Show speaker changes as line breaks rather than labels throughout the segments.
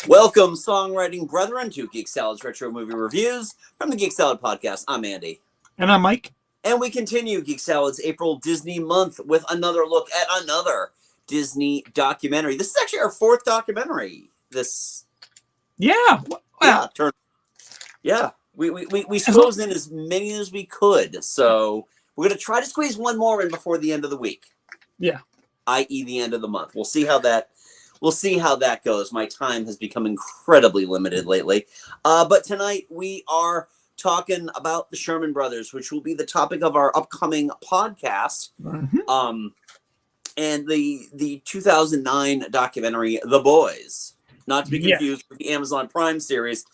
Welcome, songwriting brethren, to Geek Salad's Retro Movie Reviews from the Geek Salad Podcast. I'm Andy.
And I'm Mike.
And we continue Geek Salad's April Disney month with another look at another Disney documentary. This is actually our fourth documentary.
Yeah.
We squeezed in as many as we could. So we're going to try to squeeze one more in before the end of the week.
Yeah.
I.e. the end of the month. We'll see how that goes. My time has become incredibly limited lately. But tonight we are talking about the Sherman Brothers, which will be the topic of our upcoming podcast.
Mm-hmm.
And the 2009 documentary, The Boys. Not to be confused with the Amazon Prime series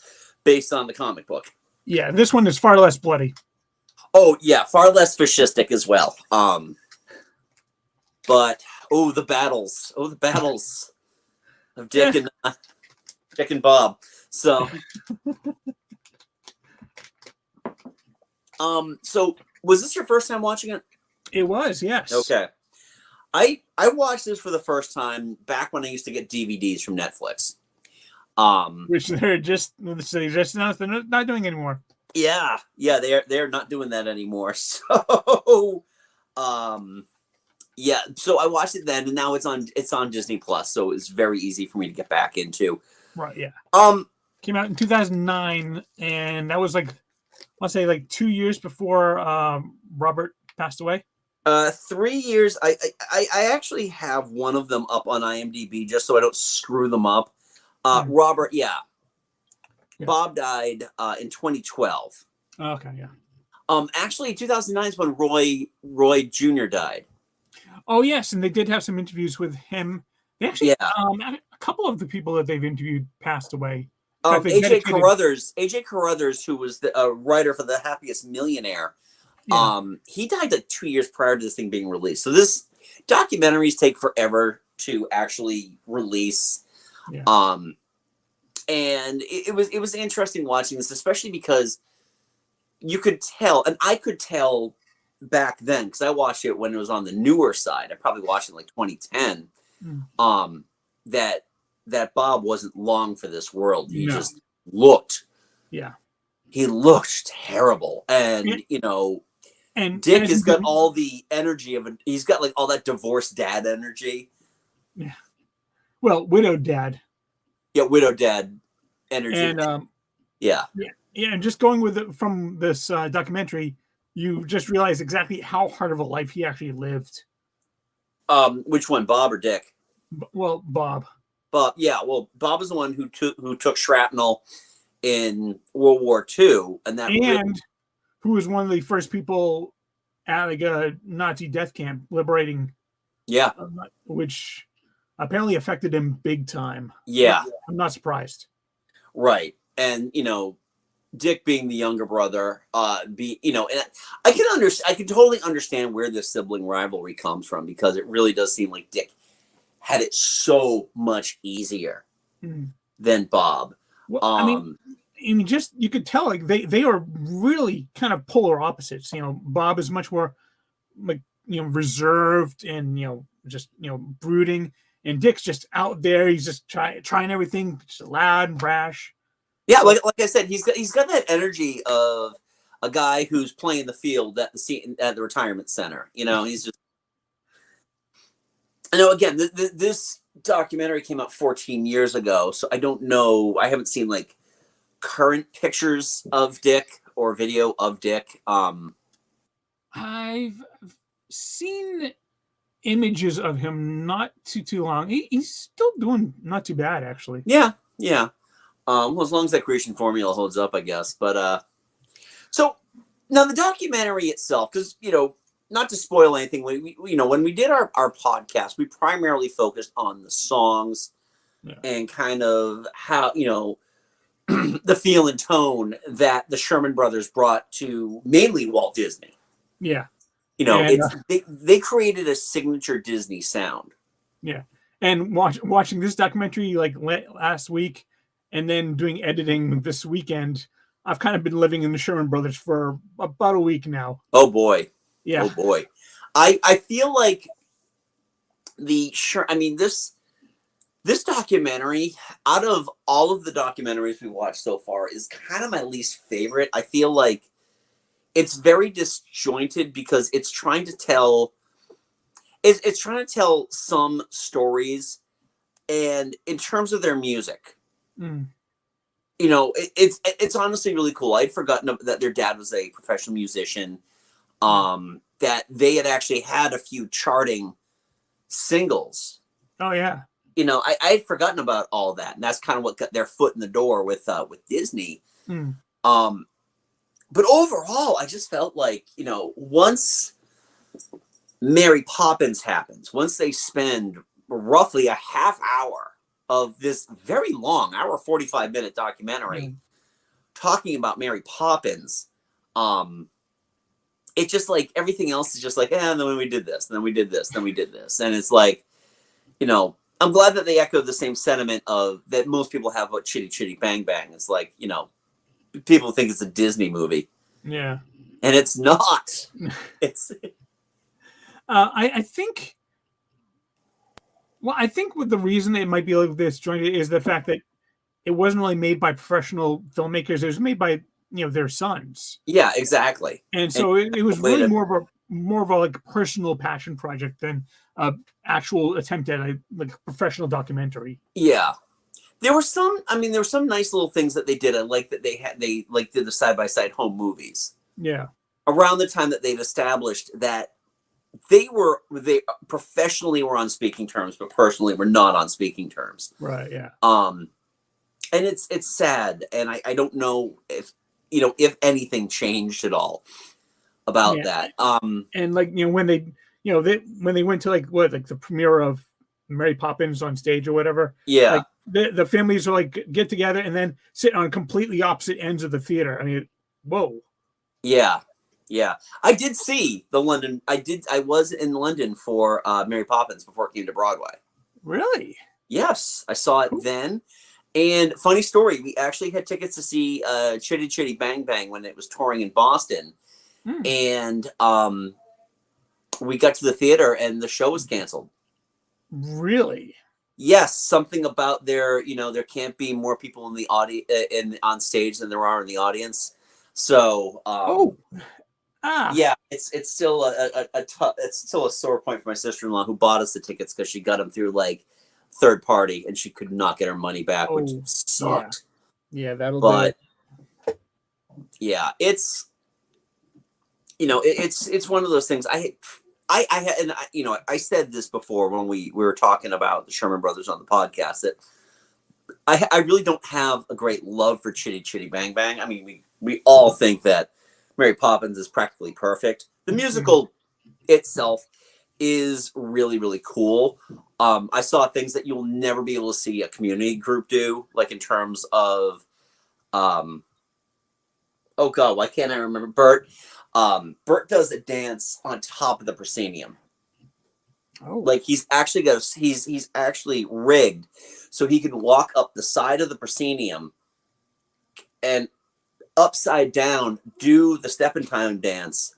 based on the comic book.
Yeah, this one is far less bloody.
Oh, yeah, far less fascistic as well. But, the battles of Dick and Bob. So, so was this your first time watching it?
It was, yes.
Okay. I watched this for the first time back when I used to get DVDs from Netflix.
Which they're just announced they're not doing anymore.
Yeah, they're not doing that anymore. So, yeah, so I watched it then, and now it's on Disney Plus, so it's very easy for me to get back into.
Right, yeah. Came out in 2009, and that was let's say 2 years before Robert passed away.
3 years. I actually have one of them up on IMDb just so I don't screw them up. Robert, yeah. Bob died in 2012.
Okay, yeah.
Actually, 2009 is when Roy Jr. died.
Oh yes, and they did have some interviews with him. They actually, a couple of the people that they've interviewed passed away.
AJ Carruthers, who was the writer for The Happiest Millionaire, he died 2 years prior to this thing being released. So this documentaries take forever to actually release.
Yeah.
And it was interesting watching this, especially because you could tell, and I could tell back then, because I watched it when it was on the newer side. I probably watched it in 2010. That Bob wasn't long for this world. He just looked. Yeah. He looked terrible, and and Dick has got all the energy of he's got all that divorced dad energy.
Yeah. Well, widowed dad.
Yeah, widowed dad energy.
And yeah, and just going from this documentary, you just realize exactly how hard of a life he actually lived.
Which one, Bob or Dick?
Well, Bob.
Bob, yeah. Well, Bob is the one who took shrapnel in World War II, and
who was one of the first people at a Nazi death camp liberating.
Yeah,
which apparently affected him big time.
Yeah,
I'm not surprised.
Right, and Dick being the younger brother, and I can totally understand where this sibling rivalry comes from, because it really does seem like Dick had it so much easier than Bob.
Well, I mean, just you could tell they are really kind of polar opposites. Bob is much more reserved and just brooding, and Dick's just out there. He's just trying everything, just loud and brash.
Yeah, like I said, he's got that energy of a guy who's playing the field at the retirement center. He's just. Again, this documentary came out 14 years ago, so I don't know. I haven't seen current pictures of Dick or video of Dick.
I've seen images of him not too long. He's still doing not too bad, actually.
Yeah. Well, as long as that creation formula holds up, I guess. But so now the documentary itself, because not to spoil anything, when we did our podcast, we primarily focused on the songs and kind of how the feel and tone that the Sherman Brothers brought to mainly Walt Disney.
Yeah.
They created a signature Disney sound.
Yeah. And watching this documentary last week, and then doing editing this weekend, I've kind of been living in the Sherman Brothers for about a week now.
Oh boy.
Yeah.
Oh boy. I feel like this This documentary, out of all of the documentaries we watched so far, is kind of my least favorite. I feel like it's very disjointed because it's trying to tell some stories, and in terms of their music,
Mm.
it's honestly really cool. I'd forgotten that their dad was a professional musician. That they had actually had a few charting singles.
Oh yeah.
I had forgotten about all that, and that's kind of what got their foot in the door with Disney.
Mm.
But overall, I just felt like once Mary Poppins happens, once they spend roughly a half hour of this very long, hour 45-minute documentary talking about Mary Poppins, it's just like everything else is just like, and then we did this, and then we did this, then we did this, and it's like, I'm glad that they echoed the same sentiment of that most people have about Chitty Chitty Bang Bang. It's like, people think it's a Disney movie.
Yeah.
And it's not. It's
I think with the reason it might be like this jointed is the fact that it wasn't really made by professional filmmakers. It was made by their sons.
Yeah, exactly.
And so it was really more of a like personal passion project than a actual attempt at a professional documentary.
Yeah. There were some nice little things that they did. I like that they did the side-by-side home movies.
Yeah.
Around the time that they've established that they professionally were on speaking terms, but personally were not on speaking terms.
Right, yeah.
And it's sad, and I don't know if anything changed at all about that.
And when they went to the premiere of Mary Poppins on stage or whatever.
Yeah.
The families are get together and then sit on completely opposite ends of the theater. I mean, whoa.
Yeah. Yeah. I did see the London. I was in London for Mary Poppins before it came to Broadway.
Really?
Yes. I saw it then. And funny story, we actually had tickets to see Chitty Chitty Bang Bang when it was touring in Boston. And we got to the theater and the show was canceled.
Really?
Yes, something about there can't be more people in the on stage than there are in the audience. So, yeah, it's still it's still a sore point for my sister-in-law who bought us the tickets because she got them through third party and she could not get her money back, which sucked.
Yeah, that'll
do
it.
Yeah, it's it's one of those things. I said this before when we were talking about the Sherman Brothers on the podcast that I really don't have a great love for Chitty Chitty Bang Bang. I mean, we all think that Mary Poppins is practically perfect. The musical itself is really, really cool. I saw things that you'll never be able to see a community group do, like in terms of, oh God, why can't I remember? Bert does a dance on top of the proscenium.
Oh.
Like he's actually rigged so he can walk up the side of the proscenium and upside down do the step in time dance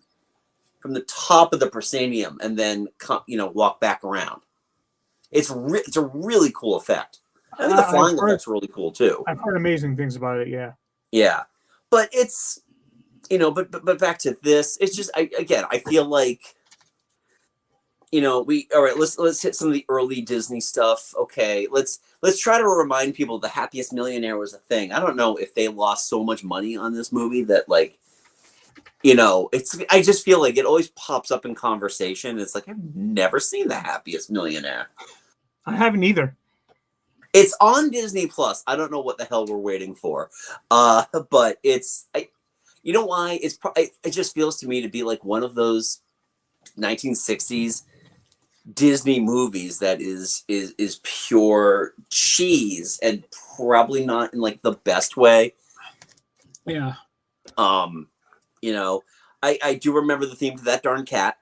from the top of the proscenium and then walk back around. It's a really cool effect. I think the flying effect's really cool too.
I've heard amazing things about it. Yeah.
Yeah, but it's but back to this. It's just I feel like all right. Let's hit some of the early Disney stuff. Okay, let's try to remind people The Happiest Millionaire was a thing. I don't know if they lost so much money on this movie that it's. I just feel like it always pops up in conversation. It's like I've never seen The Happiest Millionaire.
I haven't either.
It's on Disney Plus. I don't know what the hell we're waiting for, but it's. You know why? It just feels to me to be like one of those 1960s Disney movies that is pure cheese and probably not in the best way.
Yeah.
I do remember the theme to That Darn Cat.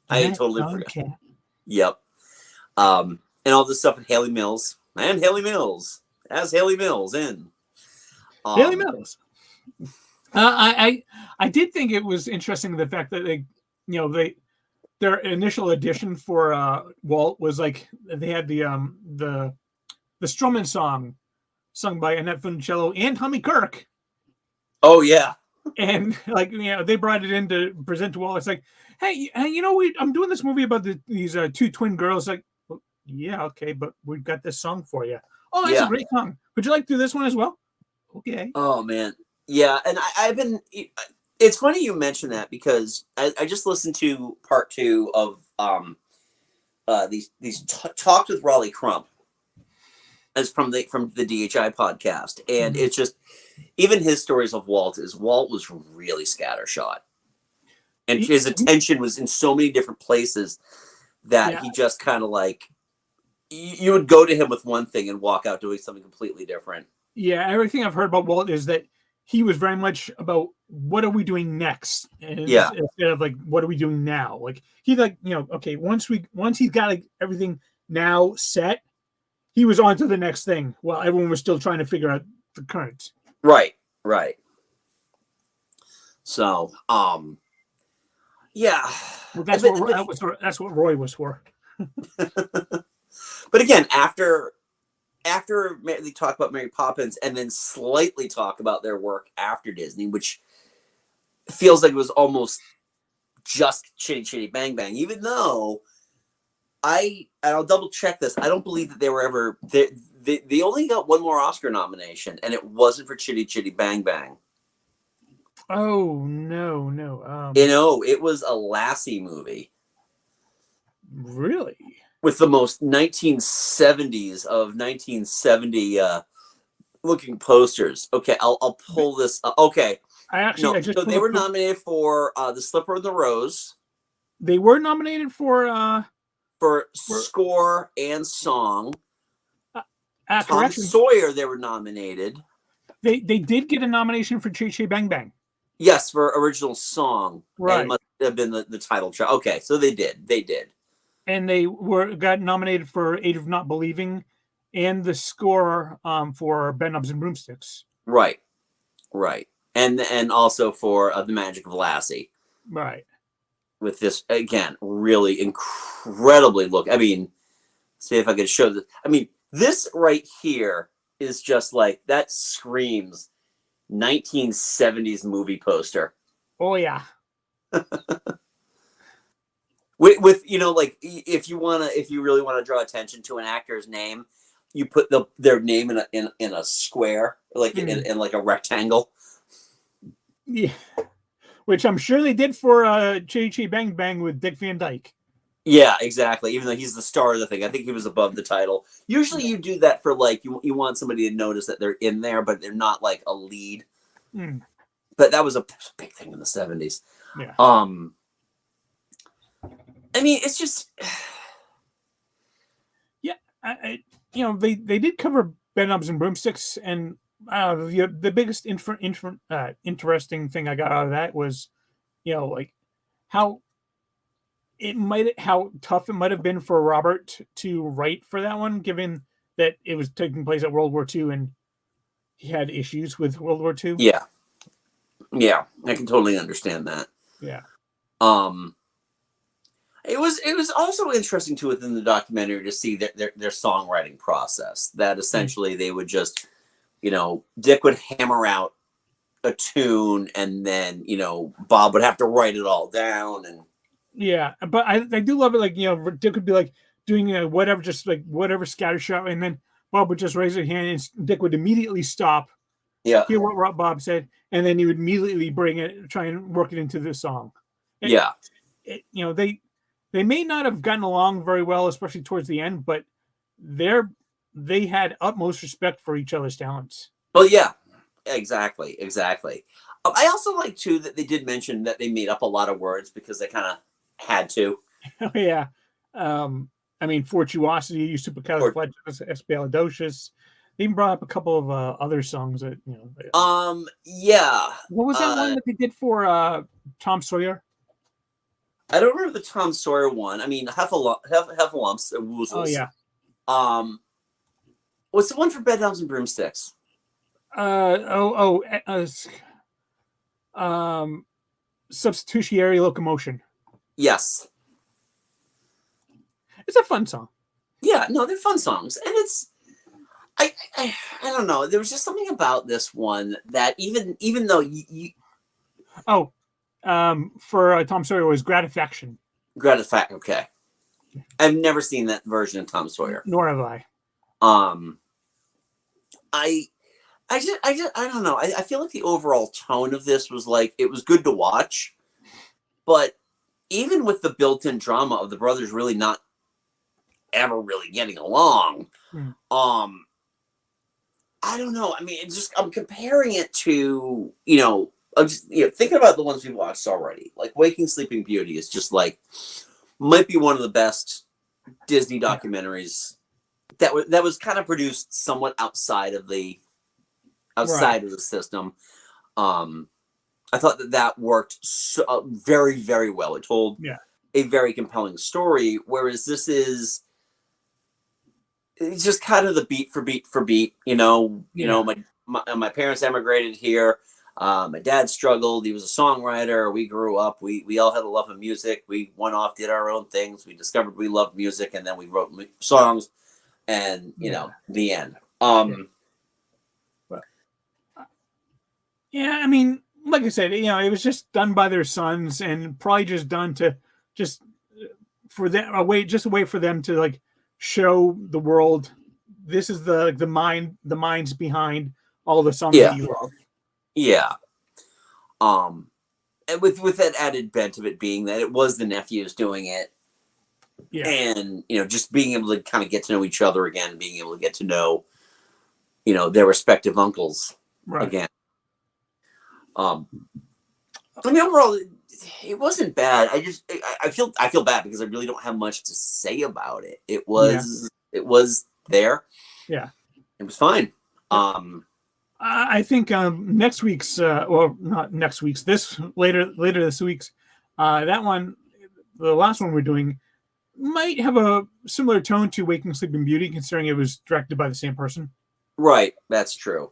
I totally forgot. Cat. Yep. And all this stuff with Haley Mills. And Haley Mills as Haley Mills in
Haley Mills. I did think it was interesting the fact that the their initial audition for Walt was like they had the Strummin song sung by Annette Funicello and Tommy Kirk.
Oh yeah.
And like they brought it in to present to Walt. It's like, hey, I'm doing this movie about these two twin girls. Like, well, yeah, okay, but we've got this song for you. Oh, that's a
Yeah.
great song. Would you like to do this one as well? Okay.
Oh man. Yeah, and I've been. It's funny you mention that because I just listened to part 2 of these talks with Raleigh Crump as from the DHI podcast, and it's just even his stories of Walt was really scattershot, and his attention was in so many different places that he just kind of like you would go to him with one thing and walk out doing something completely different.
Yeah, everything I've heard about Walt is that he was very much about what are we doing next, and instead of like what are we doing now. Like he like okay, once he's got like everything now set, he was on to the next thing while everyone was still trying to figure out the current.
Right. So, yeah.
Well, that's what Roy was for.
But again, after they talk about Mary Poppins and then slightly talk about their work after Disney, which feels like it was almost just Chitty Chitty Bang Bang, even though I'll double check this. I don't believe that they were ever they only got one more Oscar nomination, and it wasn't for Chitty Chitty Bang Bang.
Oh no.
It was a Lassie movie.
Really?
With the most 1970s of 1970 looking posters. Okay, I'll pull this up. Okay. So they were nominated for The Slipper and the Rose.
They were nominated for
score and song. Tom Sawyer, they were nominated.
They did get a nomination for Chitty Chitty Bang Bang.
Yes, for original song.
Right.
And it must have been the title track. Okay, so they did.
And they got nominated for Age of Not Believing and the score for Bedknobs and Broomsticks.
Right. And also for The Magic of Lassie.
Right.
With this, again, really incredibly see if I could show this. This right here is just like, that screams 1970s movie poster.
Oh, yeah.
With like if you really want to draw attention to an actor's name, you put their name in a square, like in like a rectangle.
Yeah, which I'm sure they did for Chitty Chitty Bang Bang with Dick Van Dyke.
Yeah, exactly. Even though he's the star of the thing, I think he was above the title. Usually, you do that for like you want somebody to notice that they're in there, but they're not like a lead. But that was a big thing in the 70s.
Yeah.
It's just,
yeah. They did cover Bedknobs and Broomsticks, and the biggest interesting thing I got out of that was, like how tough it might have been for Robert to write for that one, given that it was taking place at World War II and he had issues with World War II.
Yeah, I can totally understand that.
Yeah.
It was also interesting too within the documentary to see their songwriting process. That essentially they would just, Dick would hammer out a tune, and then Bob would have to write it all down. And
yeah, but I do love it. Like Dick would be like doing whatever, just like whatever scattershot, and then Bob would just raise his hand, and Dick would immediately stop.
Yeah.
Hear what Bob said, and then he would immediately try and work it into the song. They may not have gotten along very well, especially towards the end, but they had utmost respect for each other's talents.
Well, yeah, exactly. I also like too that they did mention that they made up a lot of words because they kind of had to.
Oh yeah, Fortuosity, Supercalifragilisticexpialidocious. They even brought up a couple of other songs that
Yeah.
What was that one that they did for Tom Sawyer?
I don't remember the Tom Sawyer one. Heffalumps and Woozles.
Oh yeah.
What's the one for Bedknobs and Broomsticks?
Substitutionary locomotion.
Yes.
It's a fun song.
Yeah, no, they're fun songs, and it's I don't know. There was just something about this one that even though you
For Tom Sawyer was Gratifaction.
Gratifact. Okay, I've never seen that version of Tom Sawyer.
Nor have I.
Um, I I don't know. I feel like the overall tone of this was like it was good to watch, but even with the built-in drama of the brothers really not ever really getting along, I don't know. I mean, it's just I'm comparing it to I'm just thinking about the ones we've watched already. Like Waking Sleeping Beauty is just like might be one of the best Disney documentaries that was kind of produced somewhat outside of the system. I thought that worked very, very well. It told a very compelling story, whereas this is it's just kind of the beat for beat for beat. My parents emigrated here. My dad struggled. He was a songwriter. We grew up. We all had a love of music. We went off, did our own things. We discovered we loved music, and then we wrote songs. And the end.
Yeah, I mean, like I said, it was just done by their sons, and probably just done to just for them a way for them to like show the world this is the minds behind all the songs that you love.
Yeah. And with that added bent of it being that it was the nephews doing it. Yeah. And just being able to kind of get to know each other again, being able to get to know their respective uncles again. I mean, overall, it wasn't bad. I feel bad because I really don't have much to say about it. It was there.
Yeah,
it was fine.
I think next week's not next week's later this week's that one, the last one we're doing, might have a similar tone to Waking Sleeping Beauty, considering it was directed by the same person. Right,
that's true.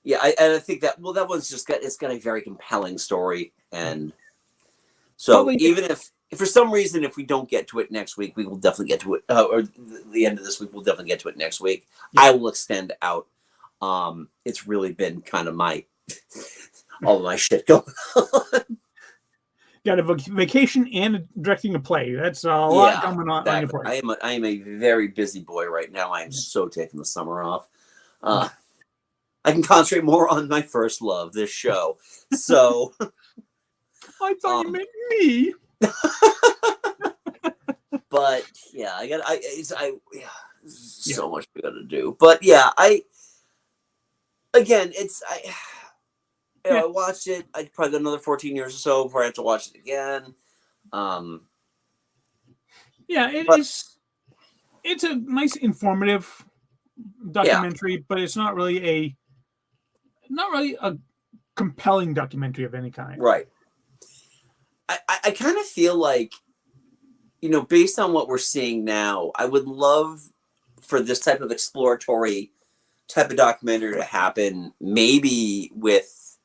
Yeah, I think that one's it's got a very compelling story, and so probably, even if for some reason if we don't get to it next week, we will definitely get to it, or the end of this week, we'll definitely get to it next week. Yeah. I will extend out. It's really been kind of all of my shit going on.
Got a vacation and directing a play. That's a lot going on.
Exactly. I am a very busy boy right now. I am so taking the summer off. I can concentrate more on my first love, this show. So
I thought you meant me.
But yeah, so much we got to do. But yeah, I watched it. I probably got another 14 years or so before I have to watch it again.
It's a nice, informative documentary, but it's not really a compelling documentary of any kind.
Right. I kind of feel like, based on what we're seeing now, I would love for this type of exploratory type of documentary to happen, maybe with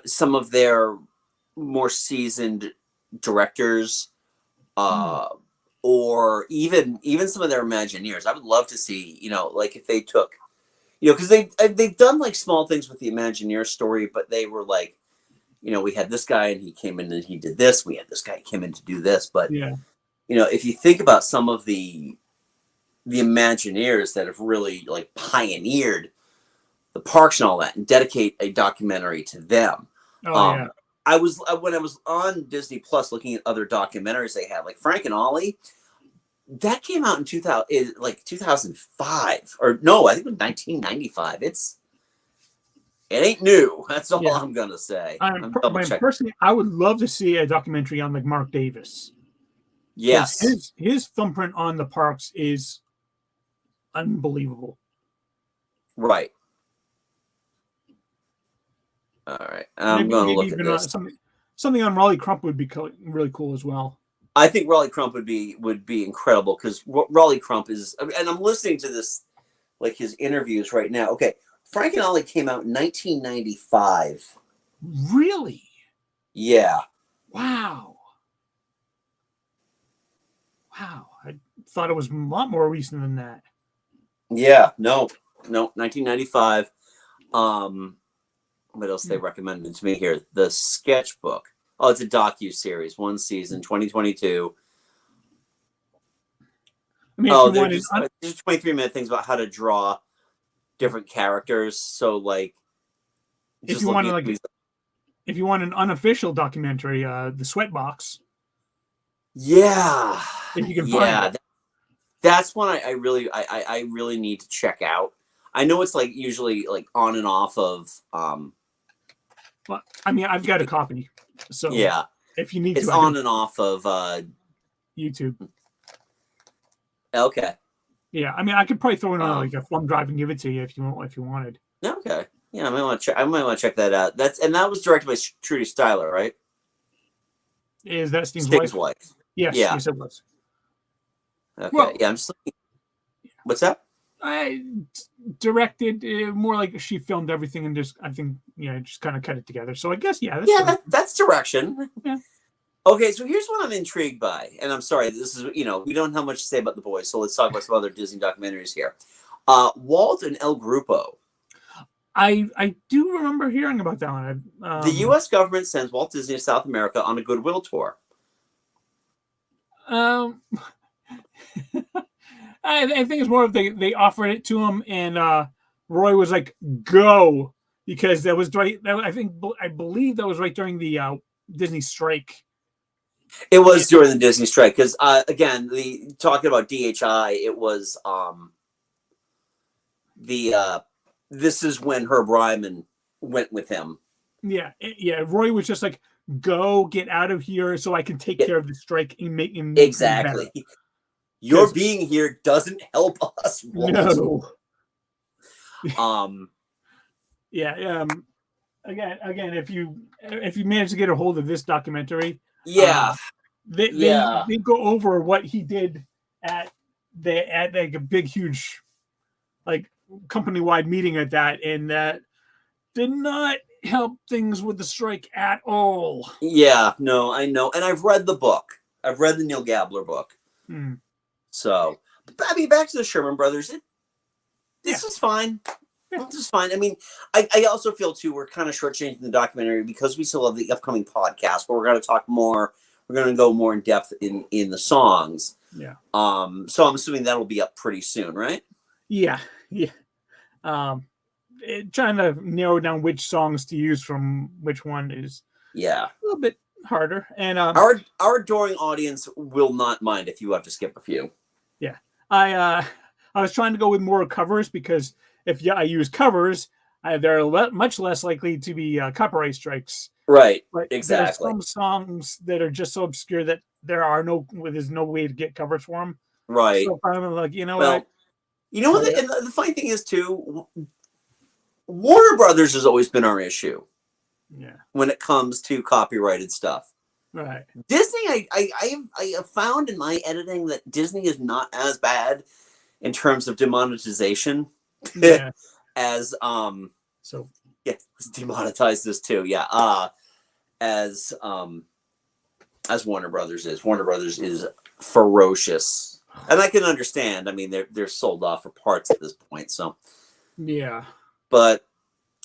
some of their more seasoned directors, or even some of their Imagineers. I would love to see, like if they took, because they've done like small things with the Imagineer story, but they were like, we had this guy and he came in and he did this. We had this guy came in to do this, but if you think about some of the Imagineers that have really like pioneered the parks and all that, and dedicate a documentary to them. When I was on Disney Plus looking at other documentaries they had, like Frank and Ollie, that came out in 2005, or no, I think it was 1995. It ain't new. That's all I'm gonna say.
Personally, I would love to see a documentary on like Mark Davis.
Yes,
his thumbprint on the parks is unbelievable.
Right. All right. I'm going to look at this.
Something on Raleigh Crump would be really cool as well.
I think Raleigh Crump would be incredible, because Raleigh Crump is, and I'm listening to this, like his interviews right now. Okay. Frank and Ollie came out in 1995.
Really?
Yeah.
Wow. Wow, I thought it was a lot more recent than that.
Yeah, no, 1995. What else they recommended to me here? The Sketchbook. Oh, it's a docu-series, 1 season, 2022.
I mean, if
Oh,
you wanted,
there's 23-minute things about how to draw different characters. So, like,
if
just
you
looking
wanted,
at
like, if you want an unofficial documentary, the Sweatbox.
Yeah,
If you can find
yeah,
it.
that's one I really need to check out. I know it's like usually like on and off of.
Well, I mean, I've got a copy, so
Yeah,
if you need
it's
to, I
on
can
and off of
YouTube.
Okay.
Yeah, I mean, I could probably throw it on like a
Um,
thumb drive and give it to you if you wanted.
okay. Yeah, I might want to check. I might want to check that out. That was directed by Trudy Styler, right?
Is that Sting's
Sting's
wife?
wife.
Yes,
Yeah.
yes, it was.
Okay.
Well,
Yeah, I'm just looking. What's that?
I directed more like she filmed everything and just I think just kind of cut it together. So I guess that's
Yeah,
direction.
that's direction.
Yeah.
Okay, so here's what I'm intrigued by, and I'm sorry, this is we don't have much to say about the boys, so let's talk about some other Disney documentaries here. Walt and El Grupo.
I do remember hearing about that one.
The U.S. government sends Walt Disney to South America on a goodwill tour.
I think it's more of they offered it to him and Roy was like, go, because that was right. I believe that was right during the Disney strike.
It was during the Disney strike because again, the talking about DHI, it was this is when Herb Ryman went with him.
Yeah. Roy was just like, go get out of here so I can take care of the strike and make him
exactly. Your being here doesn't help us, Walt.
No. Again, if you manage to get a hold of this documentary, they go over what he did at like a big, huge, like company-wide meeting at that, and that did not help things with the strike at all.
Yeah, no, I know, and I've read the book. I've read the Neil Gabler book. So, I mean, back to the Sherman Brothers. This is fine. This is fine. I mean, I also feel too we're kind of shortchanging the documentary because we still have the upcoming podcast where we're going to talk more. We're going to go more in depth in the songs.
Yeah.
So I'm assuming that'll be up pretty soon, right?
Yeah. Trying to narrow down which songs to use from which one is a little bit harder. And
our adoring audience will not mind if you have to skip a few.
Yeah, I was trying to go with more covers because if I use covers, they're much less likely to be copyright strikes.
Right.
But
exactly.
There's some songs that are just so obscure that there's no way to get covers for them.
Right.
So I'm like,
what? You know what? The funny thing is too, Warner Brothers has always been our issue.
Yeah.
When it comes to copyrighted stuff.
Right.
Disney, I have found in my editing that Disney is not as bad in terms of demonetization as let's demonetize this too. Yeah. As Warner Brothers is. Warner Brothers is ferocious. And I can understand. I mean, they're sold off for parts at this point, so
yeah.
But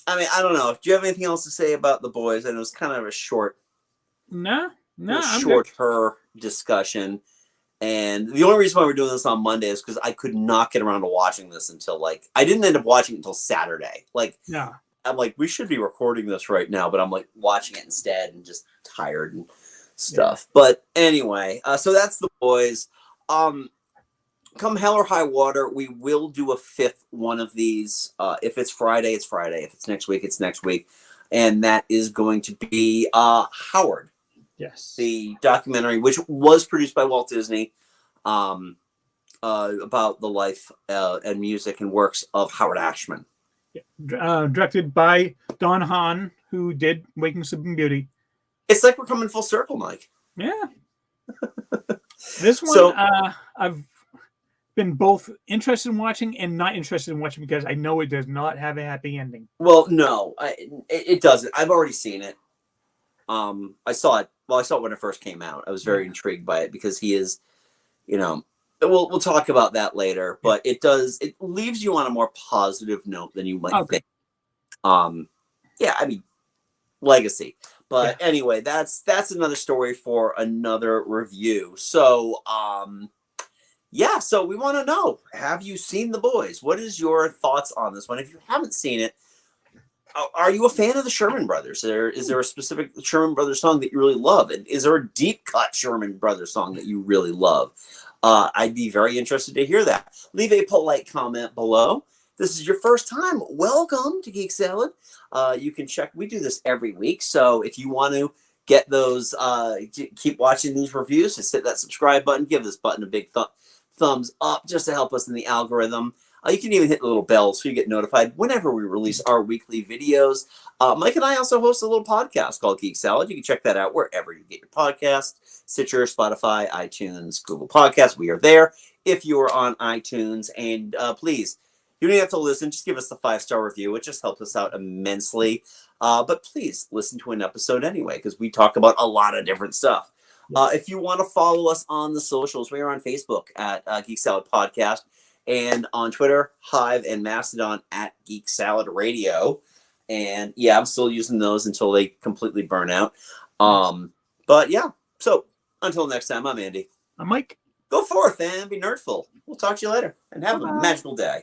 I mean, I don't know. Do you have anything else to say about the boys? And it was kind of a shorter discussion. And the only reason why we're doing this on Monday is because I could not get around to watching this until I didn't end up watching it until Saturday. I'm like, we should be recording this right now, but I'm like watching it instead and just tired and stuff. Yeah. But anyway, so that's the boys. Come hell or high water, we will do a fifth one of these. If it's Friday, it's Friday. If it's next week, it's next week. And that is going to be Howard.
Yes.
The documentary, which was produced by Walt Disney, about the life and music and works of Howard Ashman.
Yeah. Directed by Don Hahn, who did Waking Sleeping Beauty.
It's like we're coming full circle, Mike.
Yeah. This one, I've been both interested in watching and not interested in watching because I know it does not have a happy ending.
Well, no, it doesn't. I've already seen it. I saw it when it first came out. I was very intrigued by it because he is we'll talk about that later, but it leaves you on a more positive note than you might think. Yeah, I mean, legacy. But anyway, that's another story for another review. So, so we want to know, have you seen The Boys? What is your thoughts on this one? If you haven't seen it, are you a fan of the Sherman Brothers? Is there a specific Sherman Brothers song that you really love? And is there a deep cut Sherman Brothers song that you really love? I'd be very interested to hear that. Leave a polite comment below. This is your first time, welcome to Geek Salad. You can check, we do this every week. So if you want to get those, keep watching these reviews, just hit that subscribe button, give this button a big thumbs up just to help us in the algorithm. You can even hit the little bell so you get notified whenever we release our weekly videos. Mike and I also host a little podcast called Geek Salad. You can check that out wherever you get your podcasts, Stitcher, Spotify, iTunes, Google Podcasts. We are there if you are on iTunes. And please, you don't have to listen. Just give us the 5-star review. It just helps us out immensely. But please listen to an episode anyway, because we talk about a lot of different stuff. If you want to follow us on the socials, we are on Facebook at Geek Salad Podcast, and on Twitter, Hive, and Mastodon at Geek Salad Radio. And yeah, I'm still using those until they completely burn out. But yeah, so until next time, I'm Andy.
I'm Mike.
Go forth and be nerdful. We'll talk to you later, and have a magical day.